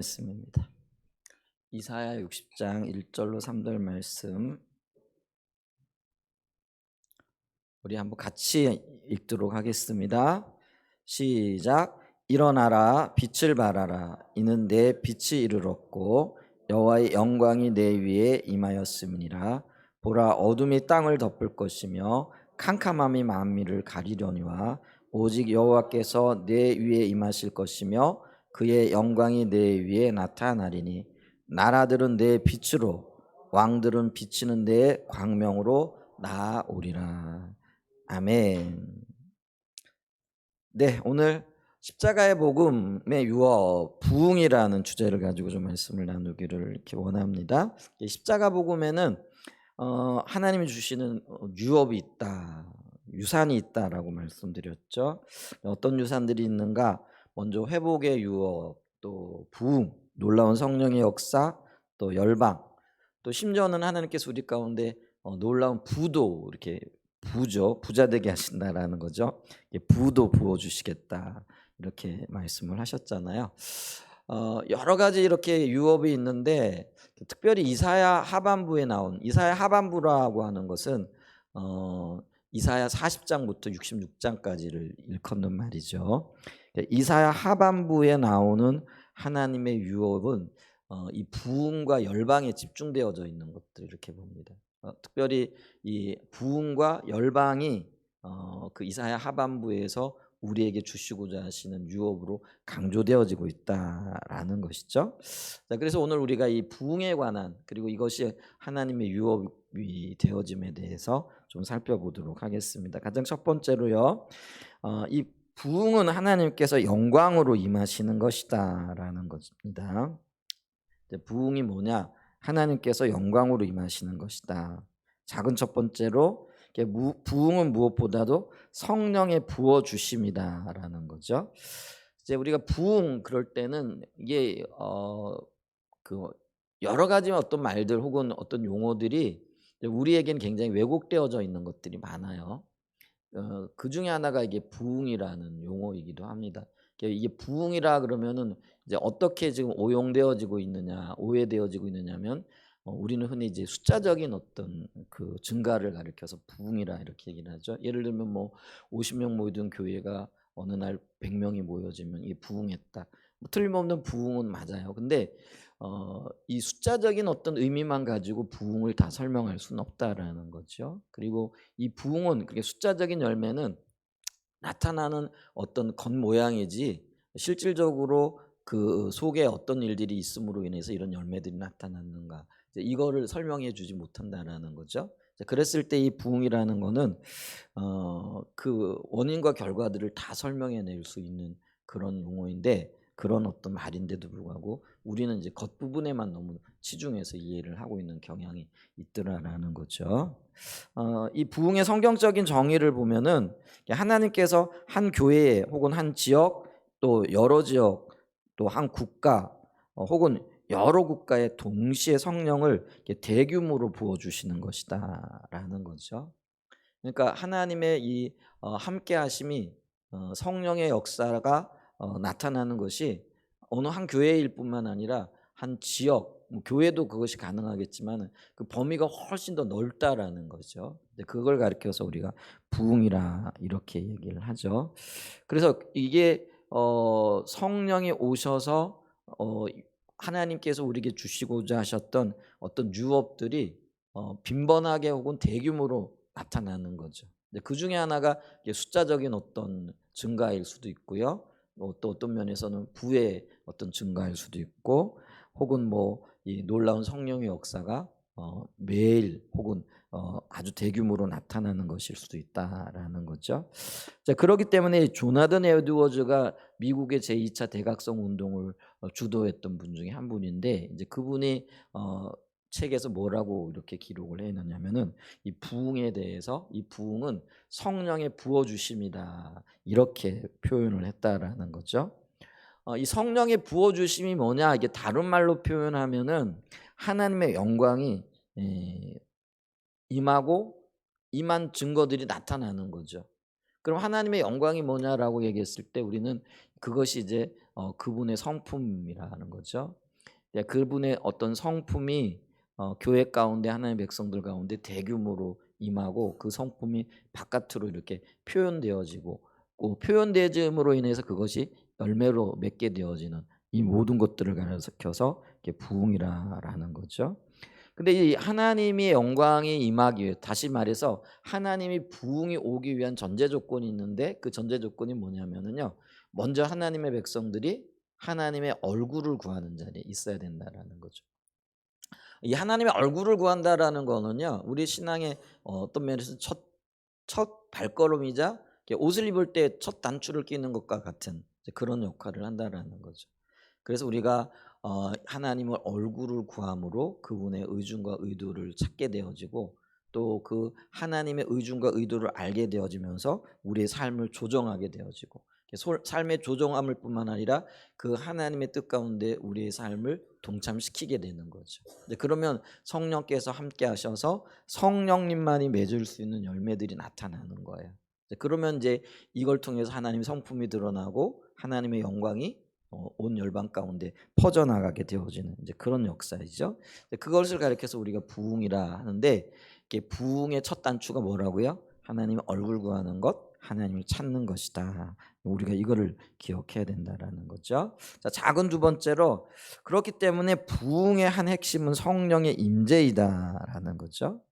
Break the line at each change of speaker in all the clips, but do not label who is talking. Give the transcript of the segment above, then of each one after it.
말씀입니다. 이사야 60장 1절로 3절 말씀 우리 한번 같이 읽도록 하겠습니다. 시작. 일어나라 빛을 발하라 이는 내 빛이 이르렀고 여호와의 영광이 내 위에 임하였음이니라. 보라 어둠이 땅을 덮을 것이며 캄캄함이 만민을 가리려니와 오직 여호와께서 내 위에 임하실 것이며 그의 영광이 내 위에 나타나리니 나라들은 내 빛으로 왕들은 비치는 내 광명으로 나아오리라. 아멘. 네, 오늘 십자가의 복음의 유업 부흥이라는 주제를 가지고 좀 말씀을 나누기를 이렇게 원합니다. 십자가 복음에는 하나님이 주시는 유업이 있다, 유산이 있다라고 말씀드렸죠. 어떤 유산들이 있는가? 먼저 회복의 유업, 또 부흥, 놀라운 성령의 역사, 또 열방, 또 심지어는 하나님께서 우리 가운데 놀라운 부도 이렇게 부죠. 부자 되게 하신다라는 거죠. 부도 부어 주시겠다. 이렇게 말씀을 하셨잖아요. 여러 가지 이렇게 유업이 있는데 특별히 이사야 하반부에 나온 이사야 하반부라고 하는 것은 이사야 40장부터 66장까지를 일컫는 말이죠. 이사야 하반부에 나오는 하나님의 유업은 이 부흥과 열방에 집중되어져 있는 것들 이렇게 봅니다. 특별히 이 부흥과 열방이 그 이사야 하반부에서 우리에게 주시고자 하시는 유업으로 강조되어지고 있다라는 것이죠. 자, 그래서 오늘 우리가 이 부흥에 관한 그리고 이것이 하나님의 유업이 되어짐에 대해서 좀 살펴보도록 하겠습니다. 가장 첫 번째로요, 이 부흥은 하나님께서 영광으로 임하시는 것이다라는 것입니다. 부흥이 뭐냐? 하나님께서 영광으로 임하시는 것이다. 작은 첫 번째로 부흥은 무엇보다도 성령의 부어 주심이다라는 거죠. 이제 우리가 부흥 그럴 때는 이게 그 여러 가지 어떤 말들 혹은 어떤 용어들이 우리에겐 굉장히 왜곡되어져 있는 것들이 많아요. 그 중에 하나가 이게 부흥이라는 용어이기도 합니다. 이게 부흥이라 그러면은 이제 어떻게 지금 오용되어지고 있느냐, 오해되어지고 있느냐면 우리는 흔히 이제 숫자적인 어떤 그 증가를 가리켜서 부흥이라 이렇게 얘기를 하죠. 예를 들면 뭐 50명 모이던 교회가 어느 날 100명이 모여지면 이게 부흥했다. 뭐 틀림없는 부흥은 맞아요. 근데 이 숫자적인 어떤 의미만 가지고 부흥을 다 설명할 수는 없다라는 거죠. 그리고 이 부흥은 그게 숫자적인 열매는 나타나는 어떤 겉모양이지 실질적으로 그 속에 어떤 일들이 있음으로 인해서 이런 열매들이 나타났는가, 이거를 설명해 주지 못한다라는 거죠. 그랬을 때 이 부흥이라는 거는 그 원인과 결과들을 다 설명해 낼 수 있는 그런 용어인데, 그런 어떤 말인데도 불구하고 우리는 이제 겉부분에만 너무 치중해서 이해를 하고 있는 경향이 있더라라는 거죠. 이 부흥의 성경적인 정의를 보면은 하나님께서 한 교회 혹은 한 지역, 또 여러 지역, 또 한 국가 혹은 여러 국가에 동시에 성령을 대규모로 부어 주시는 것이다라는 거죠. 그러니까 하나님의 이 함께 하심이 성령의 역사가 나타나는 것이 어느 한 교회일 뿐만 아니라 한 지역, 뭐 교회도 그것이 가능하겠지만 그 범위가 훨씬 더 넓다라는 거죠. 그걸 가리켜서 우리가 부흥이라 이렇게 얘기를 하죠. 그래서 이게 성령이 오셔서 하나님께서 우리에게 주시고자 하셨던 어떤 유업들이 빈번하게 혹은 대규모로 나타나는 거죠. 그 중에 하나가 숫자적인 어떤 증가일 수도 있고요. 또 어떤 면에서는 부의 어떤 증가일 수도 있고, 혹은 뭐 이 놀라운 성령의 역사가 매일 혹은 아주 대규모로 나타나는 것일 수도 있다라는 거죠. 자, 그렇기 때문에 조나단 에드워즈가 미국의 제2차 대각성 운동을 주도했던 분 중에 한 분인데, 이제 그분이 책에서 뭐라고 이렇게 기록을 해놨냐면은 이 부흥에 대해서, 이 부흥은 성령의 부어 주심이다 이렇게 표현을 했다라는 거죠. 이 성령의 부어 주심이 뭐냐, 이게 다른 말로 표현하면은 하나님의 영광이 임하고 임한 증거들이 나타나는 거죠. 그럼 하나님의 영광이 뭐냐라고 얘기했을 때 우리는 그것이 이제 그분의 성품이라는 거죠. 예, 그분의 어떤 성품이 교회 가운데 하나님의 백성들 가운데 대규모로 임하고 그 성품이 바깥으로 이렇게 표현되어지고 그 표현되어짐으로 인해서 그것이 열매로 맺게 되어지는 이 모든 것들을 가리켜서 이렇게 부흥이라는 거죠. 근데 이 하나님의 영광이 임하기 위해 다시 말해서 하나님이 부흥이 오기 위한 전제 조건이 있는데 그 전제 조건이 뭐냐면은요. 먼저 하나님의 백성들이 하나님의 얼굴을 구하는 자리에 있어야 된다라는 거죠. 이 하나님의 얼굴을 구한다라는 거는요. 우리 신앙의 어떤 면에서 첫 발걸음이자 옷을 입을 때 첫 단추를 끼는 것과 같은 그런 역할을 한다라는 거죠. 그래서 우리가 하나님의 얼굴을 구함으로 그분의 의중과 의도를 찾게 되어지고 또 그 하나님의 의중과 의도를 알게 되어지면서 우리의 삶을 조정하게 되어지고 삶의 조정함을 뿐만 아니라 그 하나님의 뜻 가운데 우리의 삶을 동참시키게 되는 거죠. 그러면 성령께서 함께 하셔서 성령님만이 맺을 수 있는 열매들이 나타나는 거예요. 그러면 이제 이걸 통해서 하나님의 성품이 드러나고 하나님의 영광이 온 열방 가운데 퍼져나가게 되어지는 이제 그런 역사이죠. 그것을 가리켜서 우리가 부흥이라 하는데 이게 부흥의 첫 단추가 뭐라고요? 하나님의 얼굴 구하는 것, 하나님을 찾는 것이다. 우리가 이거를 기억해야 된다라는 거죠. 자, 작은 두 번째로 그렇기 때문에 부흥의 한 핵심은 성령의 임재이다라는 거죠.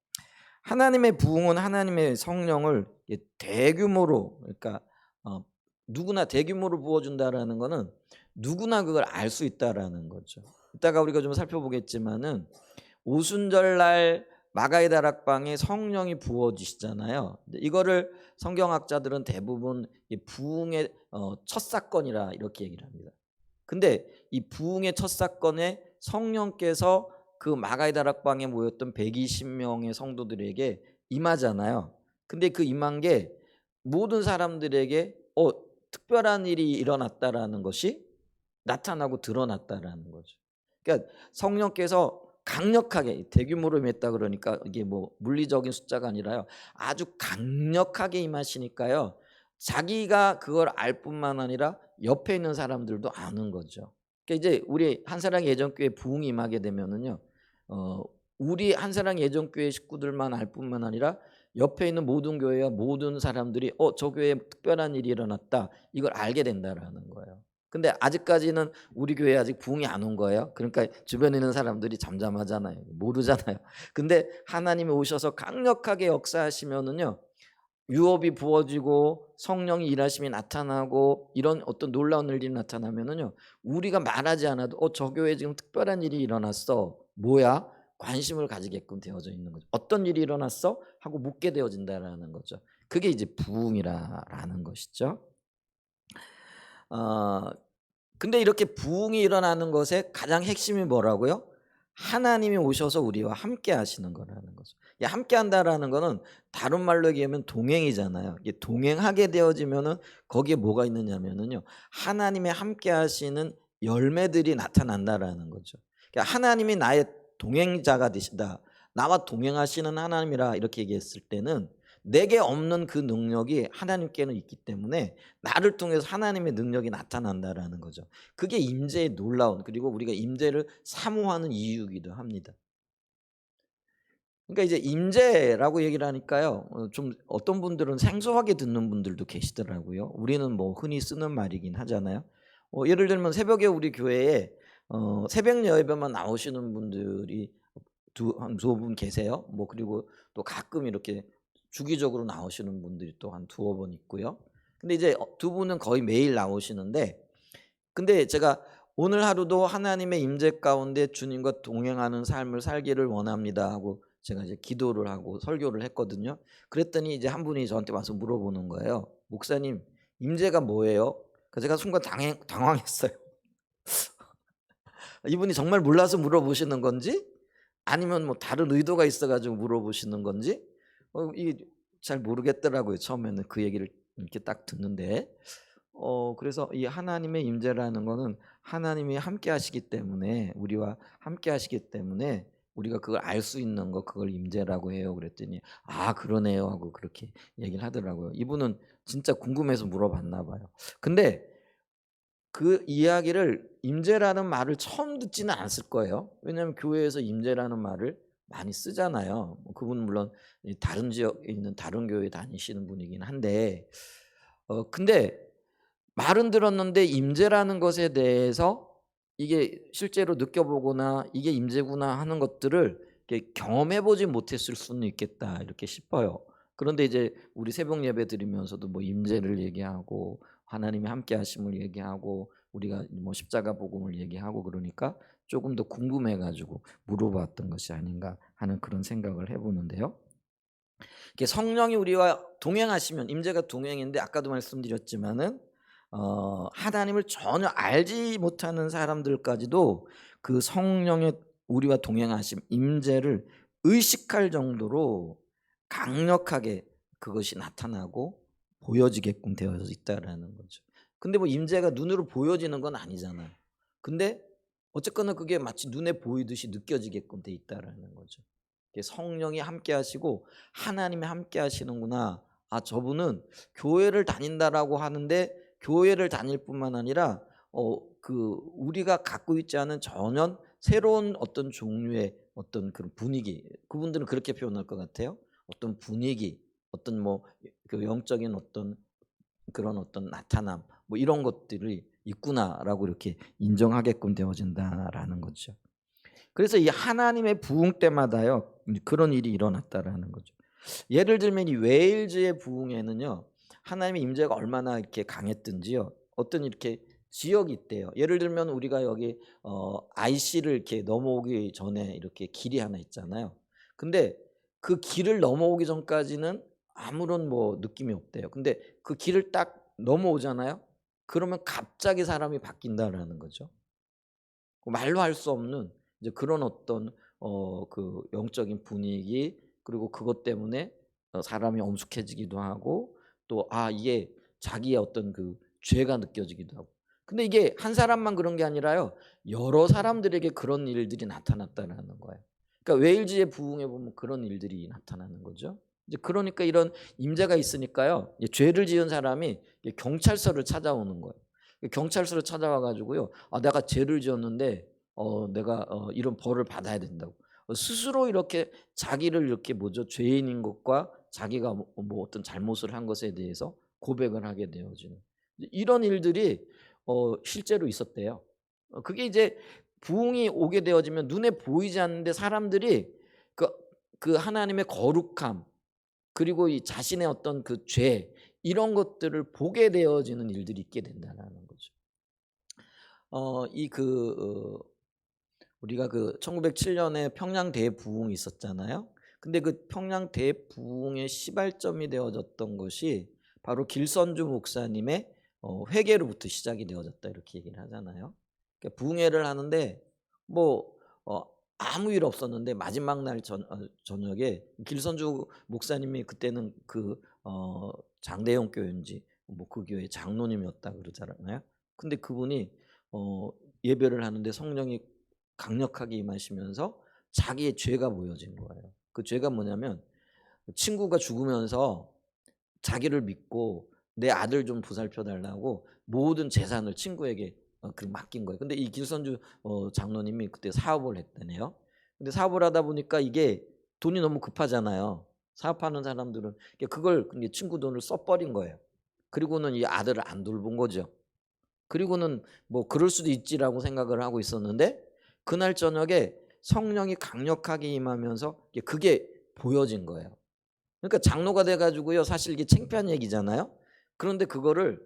하나님의 부흥은 하나님의 성령을 대규모로 그러니까 누구나 대규모로 부어준다라는 거는 누구나 그걸 알 수 있다라는 거죠. 이따가 우리가 좀 살펴보겠지만은 오순절날 마가의 다락방에 성령이 부어지시잖아요. 이거를 성경학자들은 대부분 부흥의 첫 사건이라 이렇게 얘기를 합니다. 근데 이 부흥의 첫 사건에 성령께서 그 마가의 다락방에 모였던 120명의 성도들에게 임하잖아요. 근데 그 임한 게 모든 사람들에게 특별한 일이 일어났다라는 것이 나타나고 드러났다라는 거죠. 그러니까 성령께서 강력하게 대규모로 임했다 그러니까 이게 뭐 물리적인 숫자가 아니라요. 아주 강력하게 임하시니까요. 자기가 그걸 알 뿐만 아니라 옆에 있는 사람들도 아는 거죠. 그러니까 이제 우리 한사랑 예전교회 부흥이 임하게 되면은요. 우리 한사랑 예전교회 식구들만 알 뿐만 아니라 옆에 있는 모든 교회와 모든 사람들이 저 교회에 특별한 일이 일어났다. 이걸 알게 된다라는 거예요. 근데 아직까지는 우리 교회에 아직 부흥이 안 온 거예요. 그러니까 주변에 있는 사람들이 잠잠하잖아요. 모르잖아요. 근데 하나님이 오셔서 강력하게 역사하시면은요. 유업이 부어지고 성령이 일하심이 나타나고 이런 어떤 놀라운 일이 나타나면은요. 우리가 말하지 않아도 저 교회에 지금 특별한 일이 일어났어. 뭐야? 관심을 가지게끔 되어져 있는 거죠. 어떤 일이 일어났어? 하고 묻게 되어진다라는 거죠. 그게 이제 부흥이라는 것이죠. 어, 근데 이렇게 부흥이 일어나는 것의 가장 핵심이 뭐라고요? 하나님이 오셔서 우리와 함께 하시는 거라는 거죠. 함께 한다라는 거는 다른 말로 얘기하면 동행이잖아요. 이게 동행하게 되어지면은 거기에 뭐가 있느냐면은요. 하나님의 함께 하시는 열매들이 나타난다라는 거죠. 그러니까 하나님이 나의 동행자가 되시다. 나와 동행하시는 하나님이라 이렇게 얘기했을 때는 내게 없는 그 능력이 하나님께는 있기 때문에 나를 통해서 하나님의 능력이 나타난다라는 거죠. 그게 임재의 놀라운 그리고 우리가 임재를 사모하는 이유이기도 합니다. 그러니까 이제 임재라고 얘기를 하니까요. 좀 어떤 분들은 생소하게 듣는 분들도 계시더라고요. 우리는 뭐 흔히 쓰는 말이긴 하잖아요. 예를 들면 새벽에 우리 교회에 새벽 예배만 나오시는 분들이 한 두어 분 계세요. 뭐 그리고 또 가끔 이렇게 주기적으로 나오시는 분들이 또 한 두어 번 있고요. 근데 이제 두 분은 거의 매일 나오시는데 근데 제가 "오늘 하루도 하나님의 임재 가운데 주님과 동행하는 삶을 살기를 원합니다." 하고 제가 이제 기도를 하고 설교를 했거든요. 그랬더니 이제 한 분이 저한테 와서 물어보는 거예요. "목사님, 임재가 뭐예요?" 그래서 제가 순간 당황했어요. 이분이 정말 몰라서 물어보시는 건지 아니면 뭐 다른 의도가 있어 가지고 물어보시는 건지 이게 잘 모르겠더라고요. 처음에는 그 얘기를 이렇게 딱 듣는데 그래서 이 하나님의 임재라는 거는 하나님이 함께 하시기 때문에 우리와 함께 하시기 때문에 우리가 그걸 알 수 있는 거 그걸 임재라고 해요. 그랬더니 "아 그러네요." 하고 그렇게 얘기를 하더라고요. 이분은 진짜 궁금해서 물어봤나 봐요. 근데 그 이야기를 임재라는 말을 처음 듣지는 않았을 거예요. 왜냐하면 교회에서 임재라는 말을 많이 쓰잖아요. 뭐 그분은 물론 다른 지역에 있는 다른 교회 다니시는 분이긴 한데, 근데 말은 들었는데 임재라는 것에 대해서 이게 실제로 느껴보거나 이게 임재구나 하는 것들을 이렇게 경험해보지 못했을 수는 있겠다 이렇게 싶어요. 그런데 이제 우리 새벽 예배 드리면서도 뭐 임재를 얘기하고 하나님이 함께 하심을 얘기하고 우리가 뭐 십자가 복음을 얘기하고 그러니까 조금 더 궁금해가지고 물어봤던 것이 아닌가 하는 그런 생각을 해보는데요. 이게 성령이 우리와 동행하시면, 임재가 동행인데 아까도 말씀드렸지만은 하나님을 전혀 알지 못하는 사람들까지도 그 성령의 우리와 동행하심, 임재를 의식할 정도로 강력하게 그것이 나타나고 보여지게끔 되어 있다라는 거죠. 근데 뭐 임재가 눈으로 보여지는 건 아니잖아요. 근데 어쨌거나 그게 마치 눈에 보이듯이 느껴지게끔 돼 있다라는 거죠. 성령이 함께 하시고 하나님이 함께 하시는구나. 아, 저분은 교회를 다닌다라고 하는데 교회를 다닐 뿐만 아니라 우리가 갖고 있지 않은 전혀 새로운 어떤 종류의 어떤 그런 분위기, 그분들은 그렇게 표현할 것 같아요. 어떤 분위기, 어떤 뭐 그 영적인 어떤 그런 어떤 나타남, 뭐 이런 것들이 있구나라고 이렇게 인정하게끔 되어진다라는 거죠. 그래서 이 하나님의 부흥 때마다요 그런 일이 일어났다라는 거죠. 예를 들면 이 웨일즈의 부흥에는요 하나님의 임재가 얼마나 이렇게 강했든지요 어떤 이렇게 지역이 있대요. 예를 들면 우리가 여기 IC를 이렇게 넘어오기 전에 이렇게 길이 하나 있잖아요. 근데 그 길을 넘어오기 전까지는 아무런 뭐 느낌이 없대요. 근데 그 길을 딱 넘어오잖아요. 그러면 갑자기 사람이 바뀐다라는 거죠. 말로 할 수 없는 이제 그런 어떤 그 영적인 분위기, 그리고 그것 때문에 사람이 엄숙해지기도 하고 또 이게 자기의 어떤 그 죄가 느껴지기도 하고. 근데 이게 한 사람만 그런 게 아니라요. 여러 사람들에게 그런 일들이 나타났다는 거예요. 그러니까 웨일즈의 부흥에 보면 그런 일들이 나타나는 거죠. 이제 그러니까 이런 임재가 있으니까요. 죄를 지은 사람이 경찰서를 찾아오는 거예요. 경찰서를 찾아와 가지고요. 내가 죄를 지었는데 내가 이런 벌을 받아야 된다고. 스스로 이렇게 자기를 이렇게 뭐죠? 죄인인 것과 자기가 뭐 어떤 잘못을 한 것에 대해서 고백을 하게 되어지는 이런 일들이 실제로 있었대요. 그게 이제 부흥이 오게 되어지면 눈에 보이지 않는데 사람들이 그, 그 하나님의 거룩함, 그리고 이 자신의 어떤 그 죄, 이런 것들을 보게 되어지는 일들이 있게 된다는 거죠. 우리가 그 1907년에 평양 대부흥이 있었잖아요. 근데 그 평양 대부흥의 시발점이 되어졌던 것이 바로 길선주 목사님의 회개로부터 시작이 되어졌다 이렇게 얘기를 하잖아요. 그러니까 부흥회를 하는데 뭐 아무 일 없었는데 마지막 날 저녁에 길선주 목사님이 그때는 그 장대영 교회인지 뭐 그 교회 장로님이었다 그러잖아요. 근데 그분이 예배를 하는데 성령이 강력하게 임하시면서 자기의 죄가 보여진 거예요. 그 죄가 뭐냐면 친구가 죽으면서 자기를 믿고 내 아들 좀 보살펴 달라고 모든 재산을 친구에게 맡긴 거예요. 근데 이 길선주 장로님이 그때 사업을 했다네요. 근데 사업을 하다 보니까 이게 돈이 너무 급하잖아요. 사업하는 사람들은 그걸 친구 돈을 써버린 거예요. 그리고는 이 아들을 안 돌본 거죠. 그리고는 뭐 그럴 수도 있지라고 생각을 하고 있었는데 그날 저녁에 성령이 강력하게 임하면서 그게 보여진 거예요. 그러니까 장로가 돼가지고요 사실 이게 창피한 얘기잖아요. 그런데 그거를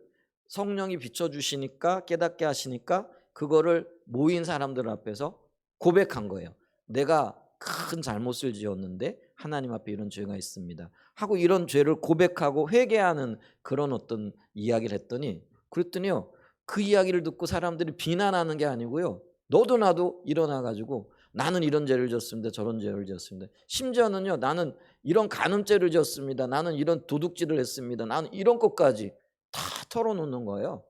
성령이 비춰주시니까 깨닫게 하시니까 그거를 모인 사람들 앞에서 고백한 거예요. 내가 큰 잘못을 지었는데 하나님 앞에 이런 죄가 있습니다 하고 이런 죄를 고백하고 회개하는 그런 어떤 이야기를 했더니 그랬더니요 그 이야기를 듣고 사람들이 비난하는 게 아니고요 너도 나도 일어나 가지고 나는 이런 죄를 지었습니다 저런 죄를 지었습니다. 심지어는요 나는 이런 간음죄를 지었습니다. 나는 이런 도둑질을 했습니다. 나는 이런 것까지 다 털어놓는 거예요.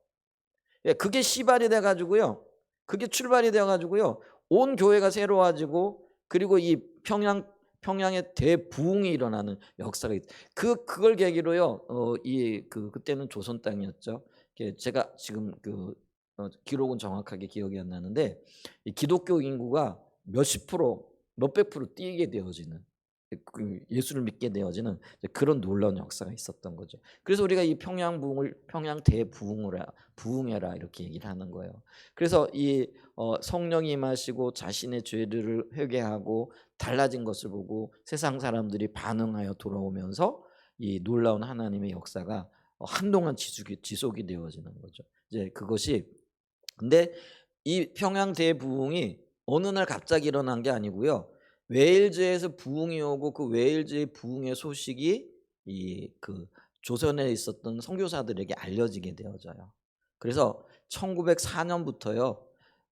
그게 시발이 돼가지고요. 그게 출발이 돼가지고요. 온 교회가 새로워지고 그리고 이 평양의 대부흥이 일어나는 역사가 그걸 계기로요. 그때는 조선 땅이었죠. 제가 지금 기록은 정확하게 기억이 안 나는데 이 기독교 인구가 몇십 프로, 몇백 프로 뛰게 되어지는 그 예수를 믿게 되어지는 그런 놀라운 역사가 있었던 거죠. 그래서 우리가 이 평양 대부흥을 부흥해라 이렇게 얘기를 하는 거예요. 그래서 이 성령이 임하시고 자신의 죄를 회개하고 달라진 것을 보고 세상 사람들이 반응하여 돌아오면서 이 놀라운 하나님의 역사가 한동안 지속이 되어지는 거죠. 이제 그것이 근데 이 평양 대부흥이 어느 날 갑자기 일어난 게 아니고요. 웨일즈에서 부흥이 오고 그 웨일즈의 부흥의 소식이 이 그 조선에 있었던 선교사들에게 알려지게 되어져요. 그래서 1904년부터요.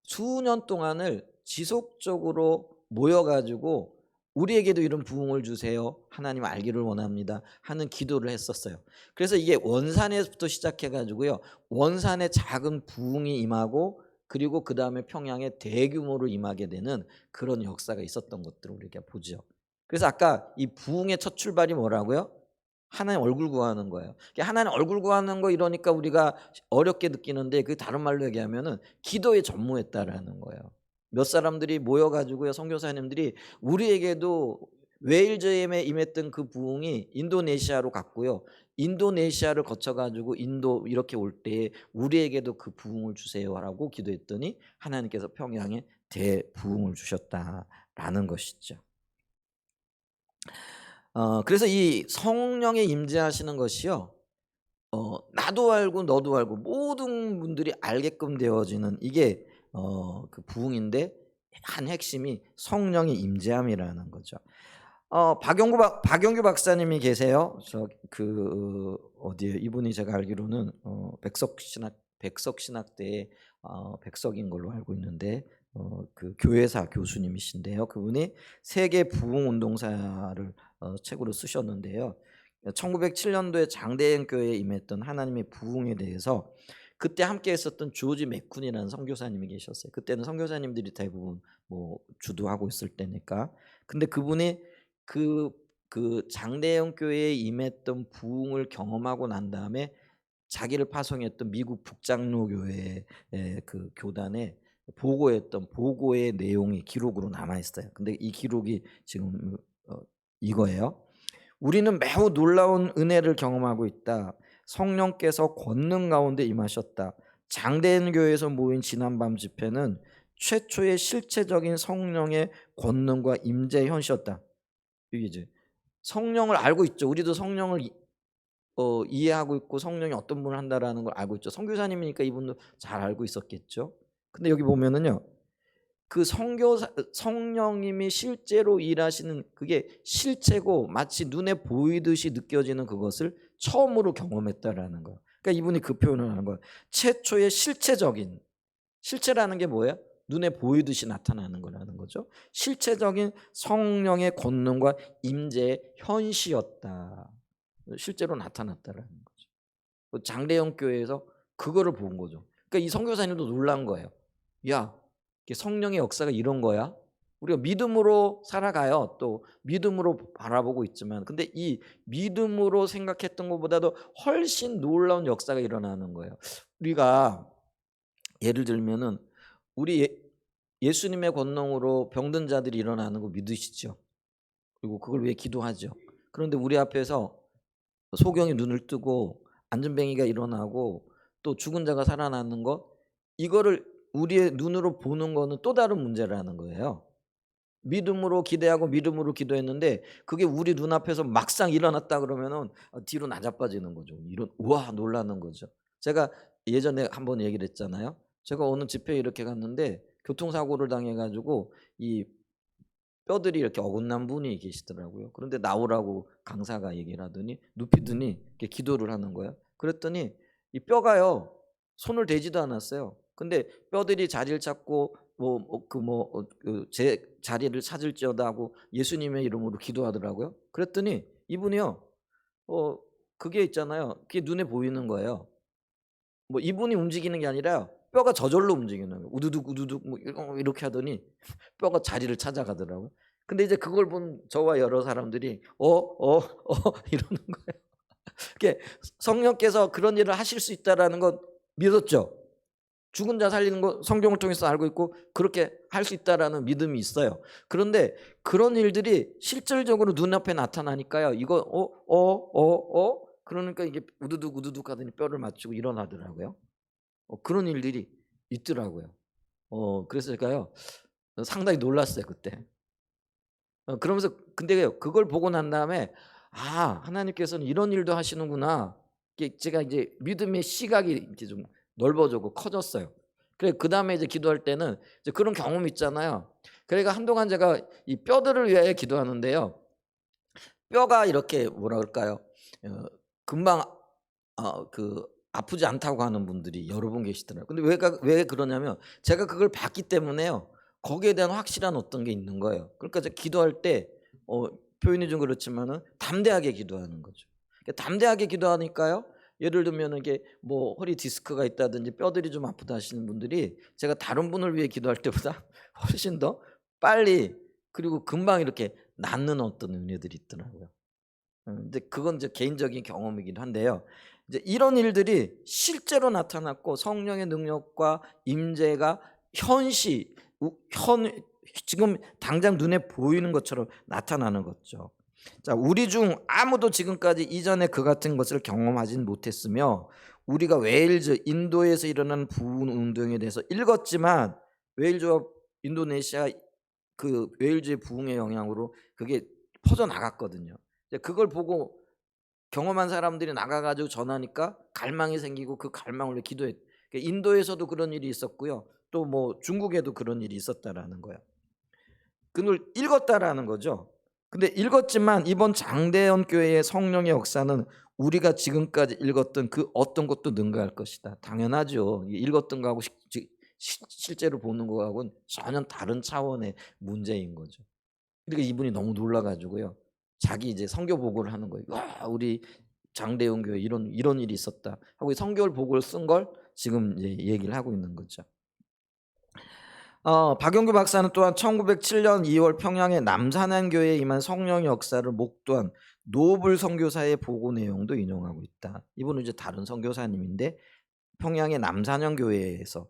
수년 동안을 지속적으로 모여 가지고 "우리에게도 이런 부흥을 주세요. 하나님 알기를 원합니다." 하는 기도를 했었어요. 그래서 이게 원산에부터 시작해 가지고요. 원산에 작은 부흥이 임하고 그리고 그다음에 평양에 대규모로 임하게 되는 그런 역사가 있었던 것들을 우리가 보죠. 그래서 아까 이 부흥의 첫 출발이 뭐라고요? 하나님 얼굴 구하는 거예요. 하나님 얼굴 구하는 거 이러니까 우리가 어렵게 느끼는데 그 다른 말로 얘기하면은 기도에 전무했다라는 거예요. 몇 사람들이 모여 가지고요. 선교사님들이 우리에게도 웨일즈에 임했던 그 부흥이 인도네시아로 갔고요. 인도네시아를 거쳐 가지고 인도 이렇게 올 때 우리에게도 그 부흥을 주세요라고 기도했더니 하나님께서 평양에 대부흥을 주셨다라는 것이죠. 그래서 이 성령의 임재하시는 것이요. 나도 알고 너도 알고 모든 분들이 알게끔 되어지는 이게 그 부흥인데 한 핵심이 성령의 임재함이라는 거죠. 박영규 박사님이 계세요. 저 그 어디에 이분이 제가 알기로는 백석신학대의 백석인 걸로 알고 있는데 그 교회사 교수님이신데요. 그분이 세계 부흥 운동사를 책으로 쓰셨는데요. 1907년도에 장대행 교회에 임했던 하나님의 부흥에 대해서 그때 함께 했었던 조지 맥쿤이라는 선교사님이 계셨어요. 그때는 선교사님들이 대부분 뭐 주도하고 있을 때니까. 근데 그분이 그 장대영 교회에 임했던 부흥을 경험하고 난 다음에 자기를 파송했던 미국 북장로 교회의 그 교단에 보고했던 보고의 내용이 기록으로 남아 있어요. 근데 이 기록이 지금 이거예요. 우리는 매우 놀라운 은혜를 경험하고 있다. 성령께서 권능 가운데 임하셨다. 장대인 교회에서 모인 지난밤 집회는 최초의 실체적인 성령의 권능과 임재 현시였다. 이게 이제 성령을 알고 있죠. 우리도 성령을 이해하고 있고 성령이 어떤 분을 한다라는 걸 알고 있죠. 선교사님이니까 이분도 잘 알고 있었겠죠. 근데 여기 보면은요. 그 성령님이 실제로 일하시는 그게 실체고 마치 눈에 보이듯이 느껴지는 그것을 처음으로 경험했다라는 거. 그러니까 이분이 그 표현을 하는 거예요. 최초의 실체라는 게 뭐예요? 눈에 보이듯이 나타나는 거라는 거죠. 실체적인 성령의 권능과 임재의 현시였다. 실제로 나타났다라는 거죠. 장대영 교회에서 그거를 본 거죠. 그러니까 이 선교사님도 놀란 거예요. 야, 성령의 역사가 이런 거야? 우리가 믿음으로 살아가요. 또 믿음으로 바라보고 있지만 근데 이 믿음으로 생각했던 것보다도 훨씬 놀라운 역사가 일어나는 거예요. 우리가 예를 들면은 우리 예수님의 권능으로 병든 자들이 일어나는 거 믿으시죠? 그리고 그걸 위해 기도하죠. 그런데 우리 앞에서 소경이 눈을 뜨고 안전뱅이가 일어나고 또 죽은 자가 살아나는 것 이거를 우리의 눈으로 보는 거는 또 다른 문제라는 거예요. 믿음으로 기대하고 믿음으로 기도했는데 그게 우리 눈앞에서 막상 일어났다 그러면은 뒤로 나자빠지는 거죠. 이런 우와 놀라는 거죠. 제가 예전에 한번 얘기를 했잖아요. 제가 어느 집회에 이렇게 갔는데 교통사고를 당해 가지고 이 뼈들이 이렇게 어긋난 분이 계시더라고요. 그런데 나오라고 강사가 얘기를 하더니 눕히더니 이렇게 기도를 하는 거예요. 그랬더니 이 뼈가요 손을 대지도 않았어요. 근데 뼈들이 자리를 찾고 제 자리를 찾을지어다 하고 예수님의 이름으로 기도하더라고요. 그랬더니 이분이요 그게 있잖아요. 그게 눈에 보이는 거예요. 뭐 이분이 움직이는 게 아니라 뼈가 저절로 움직이는 거예요. 우두둑 우두둑 뭐 이렇게 하더니 뼈가 자리를 찾아가더라고요. 근데 이제 그걸 본 저와 여러 사람들이 이러는 거예요. 이게 성령께서 그런 일을 하실 수 있다라는 것 믿었죠. 죽은 자 살리는 거 성경을 통해서 알고 있고 그렇게 할 수 있다라는 믿음이 있어요. 그런데 그런 일들이 실질적으로 눈앞에 나타나니까요. 이거 그러니까 이게 우두둑 우두둑 하더니 뼈를 맞추고 일어나더라고요. 그런 일들이 있더라고요. 그래서 제가요 상당히 놀랐어요 그때. 그러면서 근데 그걸 보고 난 다음에 하나님께서는 이런 일도 하시는구나. 이게 제가 이제 믿음의 시각이 이렇게 좀 넓어지고 커졌어요. 그래 그 다음에 이제 기도할 때는 이제 그런 경험이 있잖아요. 그러니까 한동안 제가 이 뼈들을 위하여 기도하는데요. 뼈가 이렇게 뭐라 그럴까요? 금방 그 아프지 않다고 하는 분들이 여러 분 계시더라고요. 근데 왜 그러냐면 제가 그걸 봤기 때문에요. 거기에 대한 확실한 어떤 게 있는 거예요. 그러니까 제가 기도할 때 표현이 좀 그렇지만은 담대하게 기도하는 거죠. 그러니까 담대하게 기도하니까요. 예를 들면 이게 뭐 허리 디스크가 있다든지 뼈들이 좀 아프다 하시는 분들이 제가 다른 분을 위해 기도할 때보다 훨씬 더 빨리 그리고 금방 이렇게 낫는 어떤 은혜들이 있더라고요. 근데 그건 이제 개인적인 경험이긴 한데요. 이제 이런 일들이 실제로 나타났고 성령의 능력과 임재가 현시 현 지금 당장 눈에 보이는 것처럼 나타나는 거죠. 자, 우리 중 아무도 지금까지 이전에 그 같은 것을 경험하진 못했으며 우리가 웨일즈 인도에서 일어난 부흥 운동에 대해서 읽었지만 웨일즈와 인도네시아 그 웨일즈의 부흥의 영향으로 그게 퍼져 나갔거든요. 그걸 보고 경험한 사람들이 나가가지고 전하니까 갈망이 생기고 그 갈망을 위해 기도했. 인도에서도 그런 일이 있었고요. 또 뭐 중국에도 그런 일이 있었다라는 거예요. 그걸 읽었다라는 거죠. 근데 읽었지만 이번 장대현 교회의 성령의 역사는 우리가 지금까지 읽었던 그 어떤 것도 능가할 것이다. 당연하죠. 읽었던 거하고 실제로 보는 거하고는 전혀 다른 차원의 문제인 거죠. 그러니까 이분이 너무 놀라가지고요. 자기 이제 선교 보고를 하는 거예요. 와, 우리 장대현 교회 이런 일이 있었다 하고 선교 보고를 쓴 걸 지금 이제 얘기를 하고 있는 거죠. 박영규 박사는 또한 1907년 2월 평양의 남산안교회에 임한 성령의 역사를 목도한 노블 선교사의 보고 내용도 인용하고 있다. 이분은 이제 다른 선교사님인데 평양의 남산형 교회에서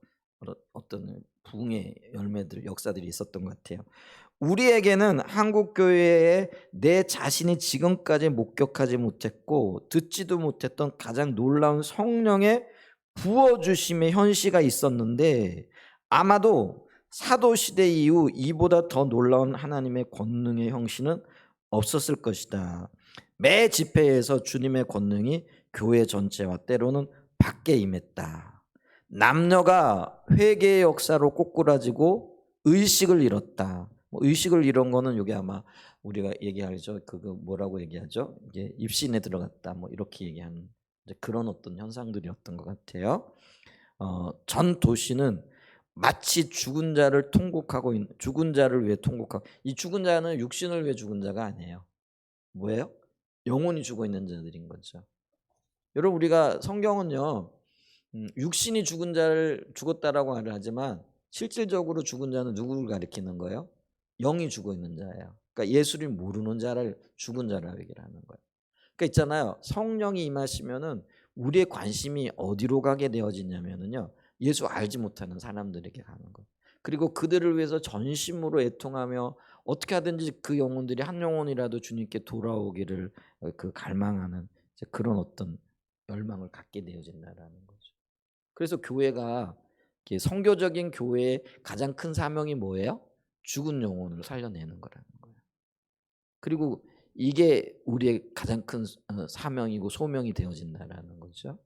어떤 부흥의 열매들 역사들이 있었던 것 같아요. 우리에게는 한국 교회에 내 자신이 지금까지 목격하지 못했고 듣지도 못했던 가장 놀라운 성령의 부어주심의 현시가 있었는데 아마도 사도시대 이후 이보다 더 놀라운 하나님의 권능의 형시는 없었을 것이다. 매 집회에서 주님의 권능이 교회 전체와 때로는 밖에 임했다. 남녀가 회개의 역사로 꼬꾸라지고 의식을 잃었다. 의식을 잃은 거는 이게 아마 우리가 얘기하죠. 그거 뭐라고 얘기하죠? 이게 입신에 들어갔다. 뭐 이렇게 얘기하는 그런 어떤 현상들이었던 것 같아요. 전 도시는 마치 죽은 자를 통곡하고 있는 죽은 자를 위해 통곡하고 이 죽은 자는 육신을 위해 죽은 자가 아니에요. 뭐예요? 영혼이 죽어 있는 자들인 거죠. 여러분 우리가 성경은요. 육신이 죽은 자를 죽었다라고 말을 하지만 실질적으로 죽은 자는 누구를 가리키는 거예요? 영이 죽어 있는 자예요. 그러니까 예수를 모르는 자를 죽은 자라고 얘기를 하는 거예요. 그러니까 있잖아요. 성령이 임하시면은 우리의 관심이 어디로 가게 되어지냐면은요. 예수 알지 못하는 사람들에게 가는 거예요. 그리고 그들을 위해서 전심으로 애통하며 어떻게 하든지 그 영혼들이 한 영혼이라도 주님께 돌아오기를 그 갈망하는 그런 어떤 열망을 갖게 되어진다라는 거죠. 그래서 교회가 선교적인 교회의 가장 큰 사명이 뭐예요? 죽은 영혼을 살려내는 거라는 거예요. 그리고 이게 우리의 가장 큰 사명이고 소명이 되어진다라는 거죠.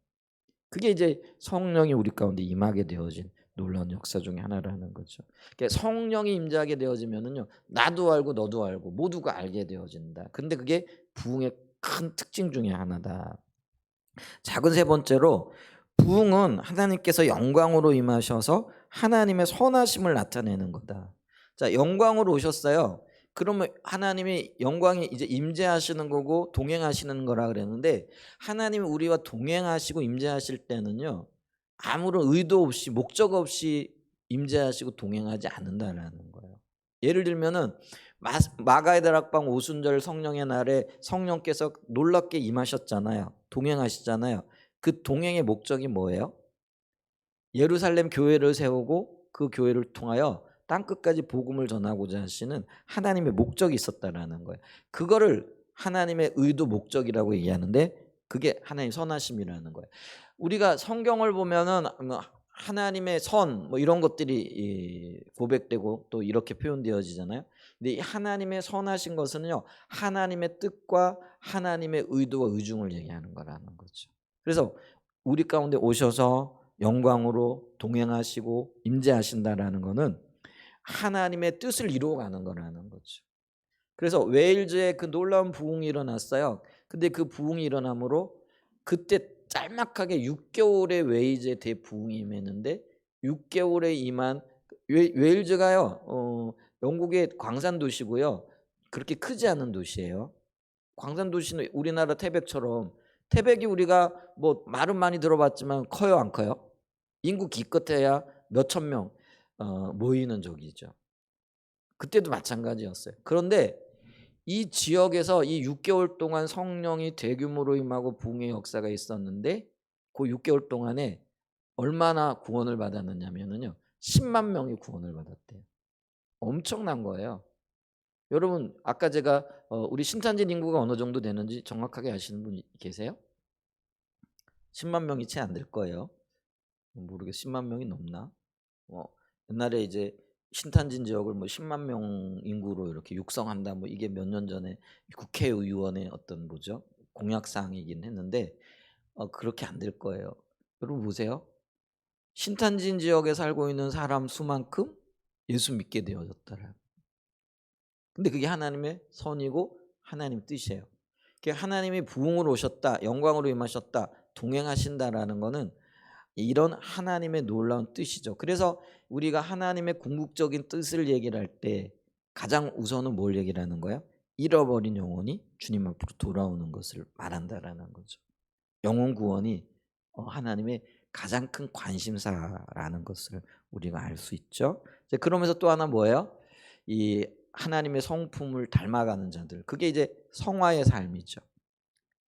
그게 이제 성령이 우리 가운데 임하게 되어진 놀라운 역사 중에 하나라는 거죠. 그러니까 성령이 임재하게 되어지면은요, 나도 알고 너도 알고 모두가 알게 되어진다. 근데 그게 부흥의 큰 특징 중에 하나다. 작은 세 번째로 부흥은 하나님께서 영광으로 임하셔서 하나님의 선하심을 나타내는 거다. 자, 영광으로 오셨어요. 그러면 하나님이 영광이 이제 임재하시는 거고 동행하시는 거라 그랬는데 하나님이 우리와 동행하시고 임재하실 때는요. 아무런 의도 없이 목적 없이 임재하시고 동행하지 않는다라는 거예요. 예를 들면은 마가의 다락방 오순절 성령의 날에 성령께서 놀랍게 임하셨잖아요. 동행하시잖아요. 그 동행의 목적이 뭐예요? 예루살렘 교회를 세우고 그 교회를 통하여 땅 끝까지 복음을 전하고자 하시는 하나님의 목적이 있었다라는 거예요. 그거를 하나님의 의도 목적이라고 얘기하는데 그게 하나님 선하심이라는 거예요. 우리가 성경을 보면은 하나님의 선 뭐 이런 것들이 고백되고 또 이렇게 표현되어지잖아요. 근데 이 하나님의 선하신 것은요, 하나님의 뜻과 하나님의 의도와 의중을 얘기하는 거라는 거죠. 그래서 우리 가운데 오셔서 영광으로 동행하시고 임재하신다라는 거는 하나님의 뜻을 이루어가는 거라는 거죠. 그래서 웨일즈에 그 놀라운 부흥이 일어났어요. 근데 그 부흥이 일어남으로 그때 짤막하게 6개월의 웨일즈의 대부흥이 임했는데 6개월에 임한 웨일즈가요, 영국의 광산 도시고요. 그렇게 크지 않은 도시예요. 광산 도시는 우리나라 태백처럼, 태백이 우리가 뭐 말은 많이 들어봤지만 커요, 안 커요? 인구 기껏해야 몇천 명 모이는 적이죠. 그때도 마찬가지였어요. 그런데 이 지역에서 이 6개월 동안 성령이 대규모로 임하고 부흥의 역사가 있었는데 그 6개월 동안에 얼마나 구원을 받았느냐면요, 10만 명이 구원을 받았대요. 엄청난 거예요. 여러분, 아까 제가 우리 신탄진 인구가 어느 정도 되는지 정확하게 아시는 분 계세요? 10만 명이 채 안 될 거예요. 모르겠어요. 10만 명이 넘나? 옛날에 이제 신탄진 지역을 뭐 10만 명 인구로 이렇게 육성한다, 뭐 이게 몇 년 전에 국회의원의 어떤 뭐죠, 공약사항이긴 했는데 그렇게 안 될 거예요. 여러분 보세요. 신탄진 지역에 살고 있는 사람 수만큼 예수 믿게 되어졌더라. 근데 그게 하나님의 선이고 하나님 뜻이에요. 하나님이 부흥으로 오셨다, 영광으로 임하셨다, 동행하신다라는 거는 이런 하나님의 놀라운 뜻이죠. 그래서 우리가 하나님의 궁극적인 뜻을 얘기를 할 때 가장 우선은 뭘 얘기를 하는 거예요? 잃어버린 영혼이 주님 앞으로 돌아오는 것을 말한다라는 거죠. 영혼 구원이 하나님의 가장 큰 관심사라는 것을 우리가 알 수 있죠. 그러면서 또 하나 뭐예요? 이 하나님의 성품을 닮아가는 자들, 그게 이제 성화의 삶이죠.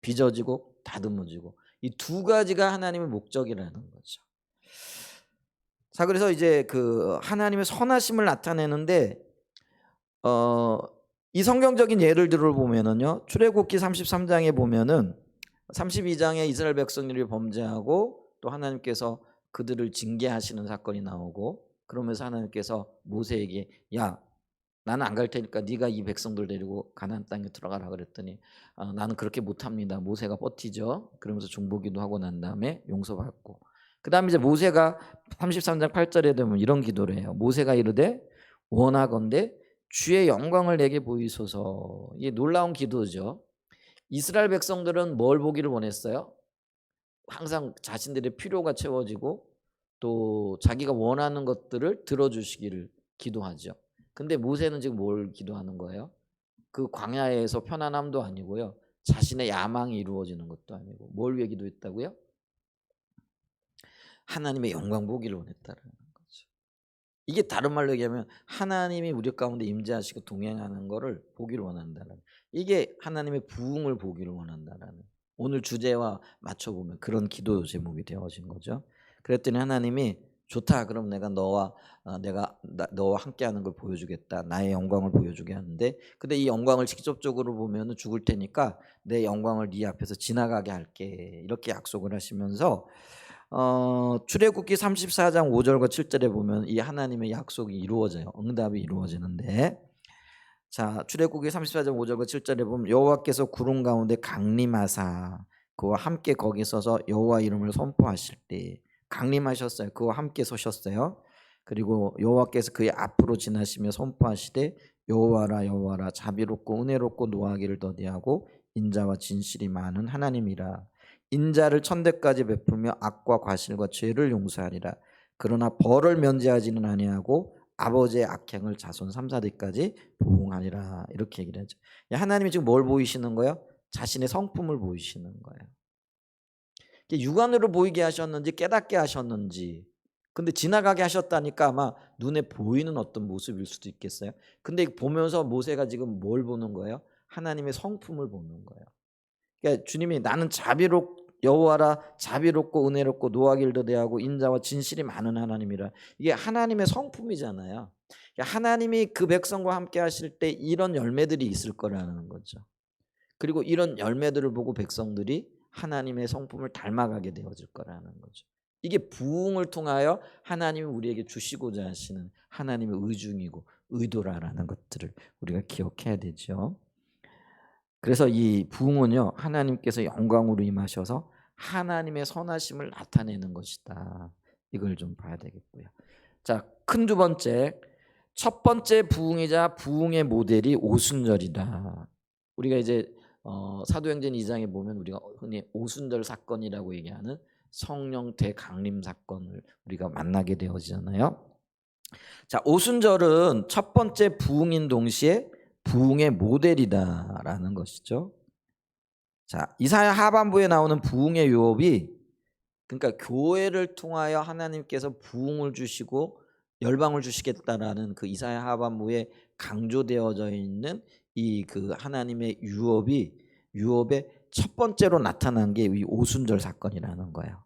빚어지고 다듬어지고, 이 두 가지가 하나님의 목적이라는 거죠. 자, 그래서 이제 그 하나님의 선하심을 나타내는데 이 성경적인 예를 들어 보면은요, 출애굽기 33장에 보면은 32장에 이스라엘 백성들이 범죄하고 또 하나님께서 그들을 징계하시는 사건이 나오고, 그러면서 하나님께서 모세에게 야, 나는 안 갈 테니까 네가 이 백성들 데리고 가나안 땅에 들어가라 그랬더니 나는 그렇게 못합니다. 모세가 버티죠. 그러면서 중보기도 하고 난 다음에 용서받고, 그 다음에 이제 모세가 33장 8절에 되면 이런 기도를 해요. 모세가 이르되 원하건대 주의 영광을 내게 보이소서. 이게 놀라운 기도죠. 이스라엘 백성들은 뭘 보기를 원했어요? 항상 자신들의 필요가 채워지고 또 자기가 원하는 것들을 들어주시기를 기도하죠. 근데 모세는 지금 뭘 기도하는 거예요? 그 광야에서 편안함도 아니고요, 자신의 야망이 이루어지는 것도 아니고, 뭘 위해 기도했다고요? 하나님의 영광 보기를 원했다는 거죠. 이게 다른 말로 얘기하면 하나님이 우리 가운데 임재하시고 동행하는 것을 보기를 원한다는, 이게 하나님의 부흥을 보기를 원한다는, 오늘 주제와 맞춰보면 그런 기도 제목이 되어진 거죠. 그랬더니 하나님이 좋다, 그럼 내가 너와 함께하는 걸 보여주겠다, 나의 영광을 보여주게 하는데, 근데 이 영광을 직접적으로 보면 죽을 테니까 내 영광을 네 앞에서 지나가게 할게, 이렇게 약속을 하시면서 출애굽기 34장 5절과 7절에 보면 이 하나님의 약속이 이루어져요. 응답이 이루어지는데, 자, 출애굽기 34장 5절과 7절에 보면 여호와께서 구름 가운데 강림하사 그와 함께 거기 서서 여호와 이름을 선포하실 때, 강림하셨어요. 그와 함께 서셨어요. 그리고 여호와께서 그의 앞으로 지나시며 선포하시되 여호와라 여호와라 자비롭고 은혜롭고 노하기를 더디하고 인자와 진실이 많은 하나님이라. 인자를 천대까지 베풀며 악과 과실과 죄를 용서하리라. 그러나 벌을 면제하지는 아니하고 아버지의 악행을 자손 3, 4대까지 보응하리라. 이렇게 얘기를 하죠. 하나님이 지금 뭘 보이시는 거예요? 자신의 성품을 보이시는 거예요. 육안으로 보이게 하셨는지 깨닫게 하셨는지, 근데 지나가게 하셨다니까 아마 눈에 보이는 어떤 모습일 수도 있겠어요. 근데 보면서 모세가 지금 뭘 보는 거예요? 하나님의 성품을 보는 거예요. 그러니까 주님이 나는 여호와라 자비롭고 은혜롭고 노하기를 더디하고 인자와 진실이 많은 하나님이라. 이게 하나님의 성품이잖아요. 하나님이 그 백성과 함께 하실 때 이런 열매들이 있을 거라는 거죠. 그리고 이런 열매들을 보고 백성들이 하나님의 성품을 닮아가게 되어질 거라는 거죠. 이게 부흥을 통하여 하나님이 우리에게 주시고자 하시는 하나님의 의중이고 의도라는 것들을 우리가 기억해야 되죠. 그래서 이 부흥은요, 하나님께서 영광으로 임하셔서 하나님의 선하심을 나타내는 것이다. 이걸 좀 봐야 되겠고요. 자, 큰 두 번째, 첫 번째 부흥이자 부흥의 모델이 오순절이다. 우리가 이제 사도행전 2장에 보면 우리가 흔히 오순절 사건이라고 얘기하는 성령 대강림 사건을 우리가 만나게 되어지잖아요. 자, 오순절은 첫 번째 부흥인 동시에 부흥의 모델이다라는 것이죠. 자, 이사야 하반부에 나오는 부흥의 유업이, 그러니까 교회를 통하여 하나님께서 부흥을 주시고 열방을 주시겠다라는 그 이사야 하반부에 강조되어져 있는 이 그 하나님의 유업의 첫 번째로 나타난 게 이 오순절 사건이라는 거예요.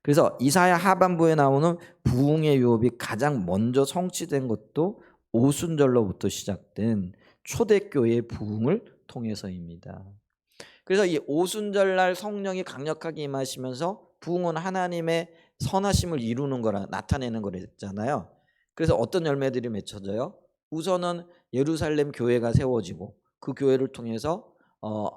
그래서 이사야 하반부에 나오는 부흥의 유업이 가장 먼저 성취된 것도 오순절로부터 시작된 초대교회의 부흥을 통해서입니다. 그래서 이 오순절날 성령이 강력하게 임하시면서 부흥은 하나님의 선하심을 이루는 거라 나타내는 거랬잖아요. 그래서 어떤 열매들이 맺혀져요? 우선은 예루살렘 교회가 세워지고 그 교회를 통해서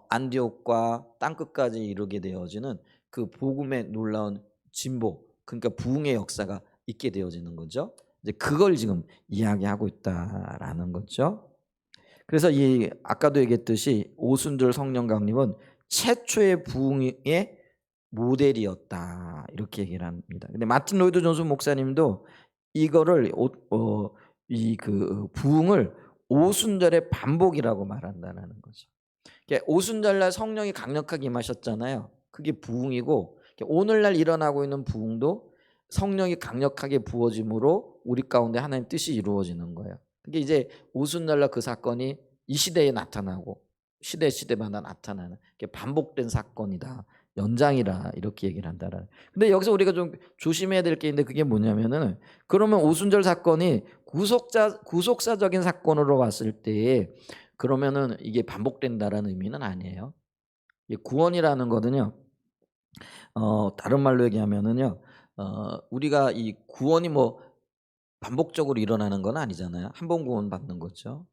안디옥과 땅끝까지 이루게 되어지는 그 복음의 놀라운 진보, 그러니까 부흥의 역사가 있게 되어지는 거죠. 이제 그걸 지금 이야기하고 있다라는 거죠. 그래서 이 아까도 얘기했듯이 오순절 성령 강림은 최초의 부흥의 모델이었다, 이렇게 얘기를 합니다. 근데 마틴 로이드 존슨 목사님도 이거를 이 그 부흥을 오순절의 반복이라고 말한다는 거죠. 오순절날 성령이 강력하게 임하셨잖아요. 그게 부흥이고, 오늘날 일어나고 있는 부흥도 성령이 강력하게 부어짐으로 우리 가운데 하나님 뜻이 이루어지는 거예요. 그게 이제 오순절날 그 사건이 이 시대에 나타나고 시대마다 나타나는 반복된 사건이다, 연장이라, 이렇게 얘기를 한다라는. 근데 여기서 우리가 좀 조심해야 될 게 있는데, 그게 뭐냐면은, 그러면 오순절 사건이 구속사적인 사건으로 봤을 때 그러면은 이게 반복된다라는 의미는 아니에요. 구원이라는 거는요, 다른 말로 얘기하면은요, 우리가 이 구원이 뭐 반복적으로 일어나는 건 아니잖아요. 한 번 구원 받는 거죠.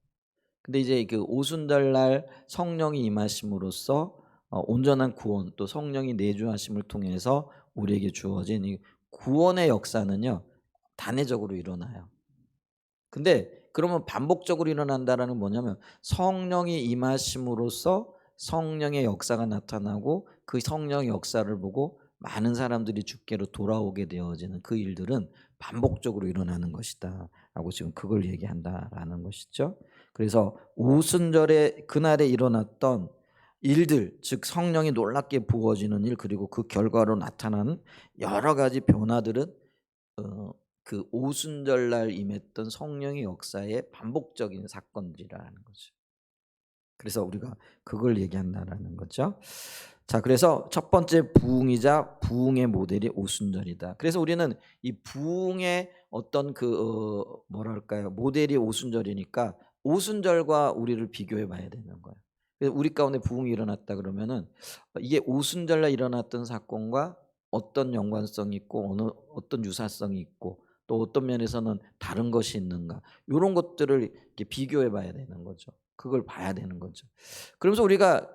근데 이제 그 오순절 날 성령이 임하심으로써 온전한 구원, 또 성령이 내주하심을 통해서 우리에게 주어진 이 구원의 역사는요, 단회적으로 일어나요. 근데 그러면 반복적으로 일어난다라는 뭐냐면, 성령이 임하심으로써 성령의 역사가 나타나고 그 성령의 역사를 보고 많은 사람들이 주께로 돌아오게 되어지는 그 일들은 반복적으로 일어나는 것이다 라고 지금 그걸 얘기한다라는 것이죠. 그래서 오순절에 그날에 일어났던 일들, 즉 성령이 놀랍게 부어지는 일, 그리고 그 결과로 나타나는 여러 가지 변화들은 그 오순절날 임했던 성령의 역사의 반복적인 사건들이라는 거죠. 그래서 우리가 그걸 얘기한다라는 거죠. 자, 그래서 첫 번째 부흥이자 부흥의 모델이 오순절이다. 그래서 우리는 이 부흥의 어떤 그 뭐랄까요, 모델이 오순절이니까 오순절과 우리를 비교해 봐야 되는 거예요. 그래서 우리 가운데 부흥이 일어났다 그러면은 이게 오순절날 일어났던 사건과 어떤 연관성이 있고 어떤 유사성이 있고 또 어떤 면에서는 다른 것이 있는가, 이런 것들을 이렇게 비교해 봐야 되는 거죠. 그걸 봐야 되는 거죠. 그러면서 우리가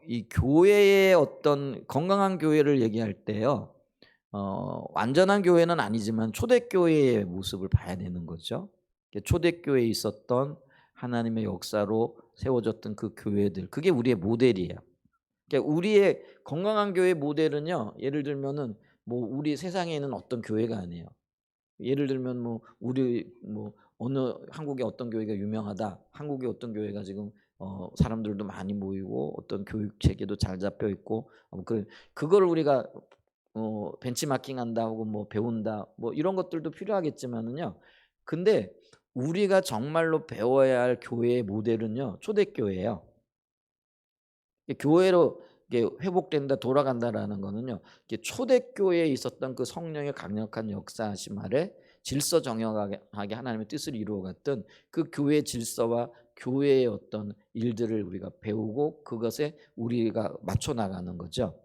이 교회의 어떤 건강한 교회를 얘기할 때요, 완전한 교회는 아니지만 초대교회의 모습을 봐야 되는 거죠. 초대교회에 있었던 하나님의 역사로 세워졌던 그 교회들, 그게 우리의 모델이에요. 그러니까 우리의 건강한 교회 모델은요, 예를 들면은 뭐 우리 세상에 있는 어떤 교회가 아니에요. 예를 들면 뭐 우리 뭐 어느 한국의 어떤 교회가 유명하다, 한국의 어떤 교회가 지금 사람들도 많이 모이고 어떤 교육 체계도 잘 잡혀 있고 그걸 우리가 벤치마킹한다 혹은 뭐 배운다, 뭐 이런 것들도 필요하겠지만은요. 근데 우리가 정말로 배워야 할 교회의 모델은요, 초대교회예요. 교회로 이게 회복된다, 돌아간다라는 거는요. 이게 초대교회에 있었던 그 성령의 강력한 역사하심 아래 질서 정연하게 하나님의 뜻을 이루어갔던 그 교회의 질서와 교회의 어떤 일들을 우리가 배우고 그것에 우리가 맞춰 나가는 거죠.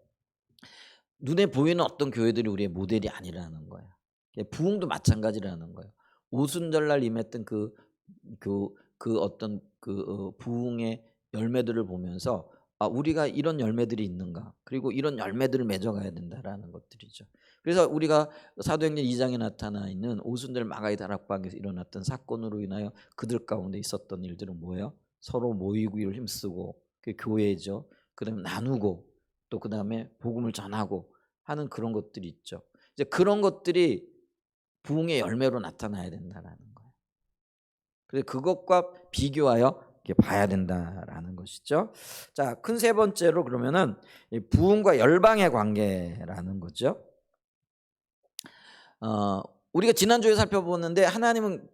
눈에 보이는 어떤 교회들이 우리의 모델이 아니라는 거예요. 부흥도 마찬가지라는 거예요. 오순절날 임했던 그 어떤 부흥의 열매들을 보면서 우리가 이런 열매들이 있는가, 그리고 이런 열매들을 맺어가야 된다라는 것들이죠. 그래서 우리가 사도행전 2장에 나타나 있는 오순절 마가의 다락방에서 일어났던 사건으로 인하여 그들 가운데 있었던 일들은 뭐예요? 서로 모이고 힘쓰고, 그 교회죠. 그다음에 나누고, 또 그다음에 복음을 전하고 하는 그런 것들이 있죠. 이제 그런 것들이 부흥의 열매로 나타나야 된다라는 거예요. 그래서 그것과 비교하여 이렇게 봐야 된다라는 것이죠. 자, 큰 세 번째로 그러면은 부흥과 열방의 관계라는 거죠. 우리가 지난주에 살펴보는데 하나님은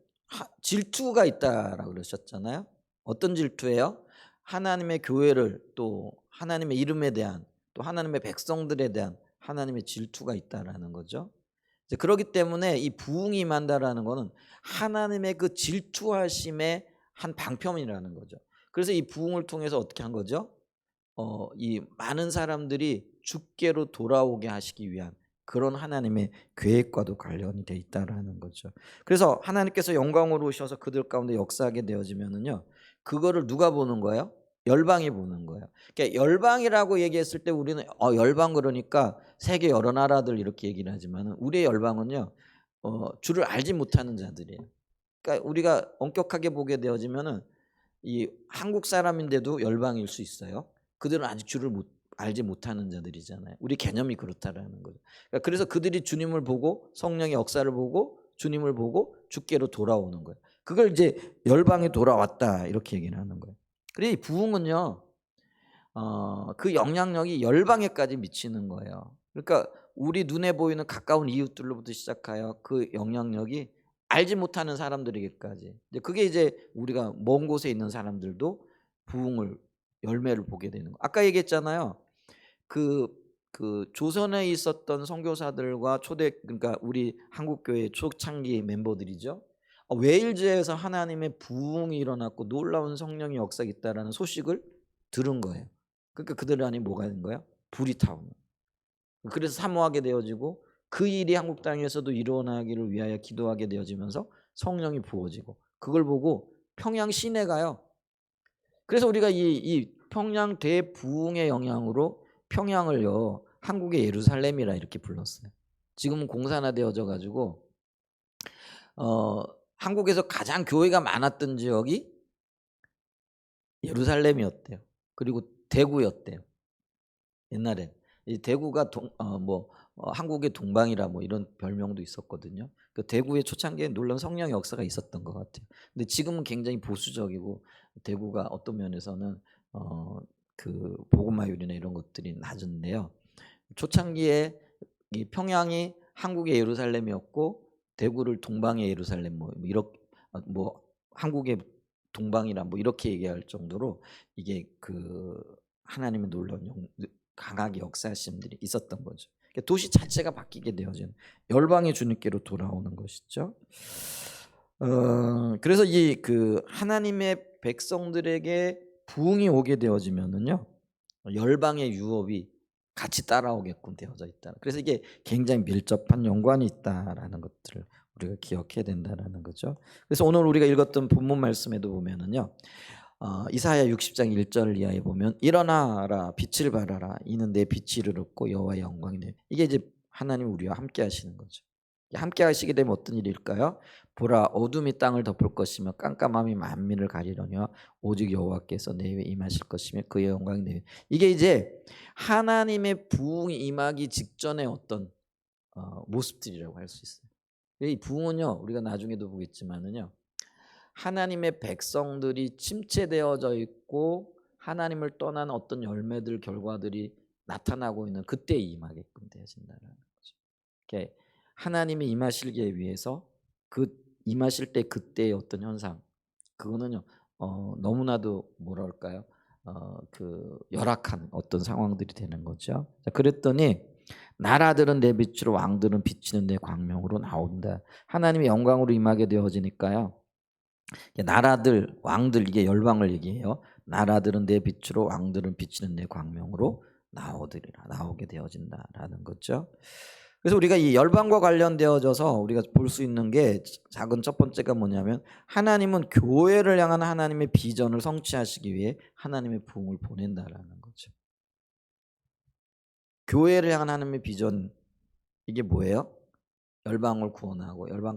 질투가 있다라고 그러셨잖아요. 어떤 질투예요? 하나님의 교회를, 또 하나님의 이름에 대한, 또 하나님의 백성들에 대한 하나님의 질투가 있다라는 거죠. 그렇기 때문에 이 부흥이 임한다라는 것은 하나님의 그 질투하심의 한 방편이라는 거죠. 그래서 이 부흥을 통해서 어떻게 한 거죠? 이 많은 사람들이 주께로 돌아오게 하시기 위한 그런 하나님의 계획과도 관련이 돼 있다라는 거죠. 그래서 하나님께서 영광으로 오셔서 그들 가운데 역사하게 되어지면은요, 그거를 누가 보는 거예요? 열방이 보는 거예요. 그러니까 열방이라고 얘기했을 때 우리는 열방 그러니까 세계 여러 나라들 이렇게 얘기를 하지만 우리의 열방은요, 주를 알지 못하는 자들이에요. 그러니까 우리가 엄격하게 보게 되어지면은 이 한국 사람인데도 열방일 수 있어요. 그들은 아직 주를 알지 못하는 자들이잖아요. 우리 개념이 그렇다라는 거죠. 그러니까 그래서 그들이 주님을 보고 성령의 역사를 보고 주님을 보고 주께로 돌아오는 거예요. 그걸 이제 열방에 돌아왔다 이렇게 얘기를 하는 거예요. 그래서 이 부흥은요, 그 영향력이 열방에까지 미치는 거예요. 그러니까 우리 눈에 보이는 가까운 이웃들로부터 시작하여 그 영향력이 알지 못하는 사람들에게까지. 그게 이제 우리가 먼 곳에 있는 사람들도 부흥을 열매를 보게 되는 거. 아까 얘기했잖아요. 그 조선에 있었던 선교사들과 그러니까 우리 한국 교회 초창기 멤버들이죠. 웨일즈에서 하나님의 부흥이 일어났고 놀라운 성령의 역사가 있다라는 소식을 들은 거예요. 그러니까 그들 안에 뭐가 된 거예요? 불이 타오는. 그래서 사모하게 되어지고 그 일이 한국 땅에서도 일어나기를 위하여 기도하게 되어지면서 성령이 부어지고 그걸 보고 평양 시내가요. 그래서 우리가 이 평양 대부흥의 영향으로 평양을요, 한국의 예루살렘이라 이렇게 불렀어요. 지금은 공산화되어져 가지고 한국에서 가장 교회가 많았던 지역이 예루살렘이었대요. 그리고 대구였대요. 옛날엔 이 대구가 한국의 동방이라 뭐 이런 별명도 있었거든요. 그 대구의 초창기에 놀라운 성령의 역사가 있었던 것 같아요. 근데 지금은 굉장히 보수적이고 대구가 어떤 면에서는 그 복음화율이나 이런 것들이 낮은데요. 초창기에 이 평양이 한국의 예루살렘이었고 대구를 동방의 예루살렘 뭐 이렇게 뭐 한국의 동방이라 뭐 이렇게 얘기할 정도로 이게 그 하나님의 놀라운 강하게 역사하심들이 있었던 거죠. 그러니까 도시 자체가 바뀌게 되어지는 열방의 주님께로 돌아오는 것이죠. 그래서 이 하나님의 백성들에게 부흥이 오게 되어지면은요, 열방의 유업이 같이 따라오게끔 되어져 있다. 그래서 이게 굉장히 밀접한 연관이 있다라는 것들을 우리가 기억해야 된다라는 거죠. 그래서 오늘 우리가 읽었던 본문 말씀에도 보면은요, 이사야 60장 1절 이하에 보면 일어나라 빛을 발하라 이는 내 빛이 이르렀고 여호와의 영광이네. 이게 이제 하나님 우리와 함께 하시는 거죠. 함께 하시게 되면 어떤 일일까요? 보라 어둠이 땅을 덮을 것이며 깜깜함이 만민을 가리려니와 오직 여호와께서 내 위에 임하실 것이며 그의 영광이 내 위에. 이게 이제 하나님의 부흥이 임하기 직전의 어떤 모습들이라고 할 수 있어요. 이 부흥은요, 우리가 나중에도 보겠지만은요, 하나님의 백성들이 침체되어져 있고 하나님을 떠난 어떤 열매들 결과들이 나타나고 있는 그때 임하게끔 되어진다는 거죠. 이렇게 하나님이 임하시기 위해서 그 임하실 때 그때의 어떤 현상, 그거는요 너무나도 뭐랄까요, 그 열악한 어떤 상황들이 되는 거죠. 자, 그랬더니 나라들은 내 빛으로 왕들은 비치는 내 광명으로 나온다. 하나님의 영광으로 임하게 되어지니까요. 나라들, 왕들 이게 열방을 얘기해요. 나라들은 내 빛으로 왕들은 비치는 내 광명으로 나오게 되어진다라는 거죠. 그래서 우리가 이 열방과 관련되어져서 우리가 볼 수 있는 게 작은 첫 번째가 뭐냐면 하나님은 교회를 향한 하나님의 비전을 성취하시기 위해 하나님의 부흥을 보낸다라는 거죠. 교회를 향한 하나님의 비전 이게 뭐예요? 열방을 구원하고 열방